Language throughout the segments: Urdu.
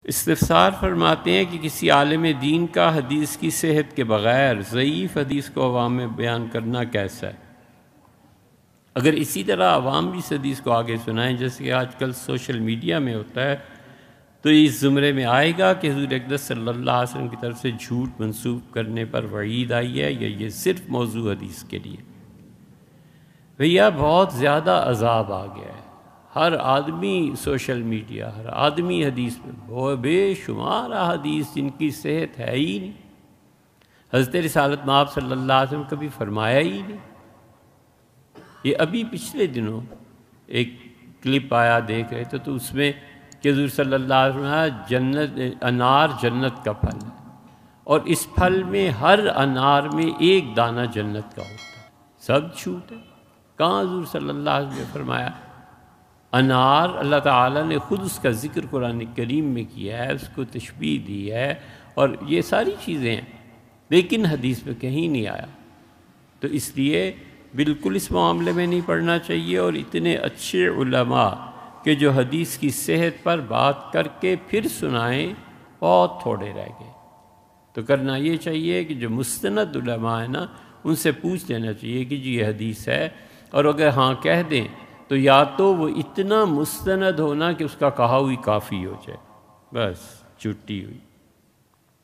استفسار فرماتے ہیں کہ کسی عالم دین کا حدیث کی صحت کے بغیر ضعیف حدیث کو عوام میں بیان کرنا کیسا ہے؟ اگر اسی طرح عوام بھی اس حدیث کو آگے سنائیں جیسے کہ آج کل سوشل میڈیا میں ہوتا ہے تو اس زمرے میں آئے گا کہ حضور اقدس صلی اللہ علیہ وسلم کی طرف سے جھوٹ منسوب کرنے پر وعید آئی ہے یا یہ صرف موضوع حدیث کے لیے۔ بھیا بہت زیادہ عذاب آ گیا ہے، ہر آدمی سوشل میڈیا، ہر آدمی حدیث میں، وہ بے شمار حدیث جن کی صحت ہے ہی نہیں، حضرت رسالت مآب صلی اللہ علیہ وسلم کبھی فرمایا ہی نہیں۔ یہ ابھی پچھلے دنوں ایک کلپ آیا دیکھ رہے تھے تو اس میں کہ حضور صلی اللہ علیہ وسلم انار جنت کا پھل ہے اور اس پھل میں ہر انار میں ایک دانہ جنت کا ہوتا ہے، سب جھوٹ ہے۔ کہاں حضور صلی اللہ علیہ وسلم نے فرمایا؟ انار اللہ تعالیٰ نے خود اس کا ذکر قرآن کریم میں کیا ہے، اس کو تشبیہ دی ہے اور یہ ساری چیزیں ہیں، لیکن حدیث میں کہیں نہیں آیا۔ تو اس لیے بالکل اس معاملے میں نہیں پڑھنا چاہیے، اور اتنے اچھے علماء کہ جو حدیث کی صحت پر بات کر کے پھر سنائیں بہت تھوڑے رہ گئے۔ تو کرنا یہ چاہیے کہ جو مستند علماء ہیں نا ان سے پوچھ لینا چاہیے کہ جی یہ حدیث ہے، اور اگر ہاں کہہ دیں تو یا تو وہ اتنا مستند ہونا کہ اس کا کہا ہوئی کافی ہو جائے، بس چھٹی ہوئی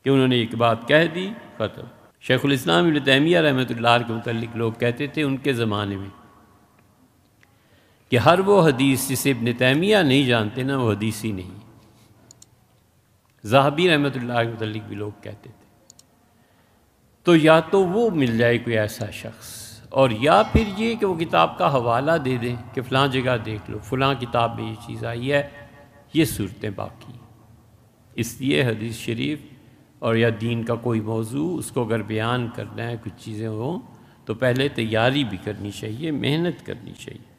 کہ انہوں نے ایک بات کہہ دی، ختم۔ شیخ الاسلام ابن تیمیہ رحمۃ اللہ علیہ کے متعلق لوگ کہتے تھے ان کے زمانے میں کہ ہر وہ حدیث جسے ابن تیمیہ نہیں جانتے نا وہ حدیث ہی نہیں۔ ذہبی رحمۃ اللہ علیہ کے متعلق بھی لوگ کہتے تھے۔ تو یا تو وہ مل جائے کوئی ایسا شخص، اور یا پھر یہ کہ وہ کتاب کا حوالہ دے دیں کہ فلاں جگہ دیکھ لو، فلاں کتاب میں یہ چیز آئی ہے، یہ صورتیں باقی۔ اس لیے حدیث شریف اور یا دین کا کوئی موضوع اس کو اگر بیان کرنا ہے، کچھ چیزیں ہوں تو پہلے تیاری بھی کرنی چاہیے، محنت کرنی چاہیے۔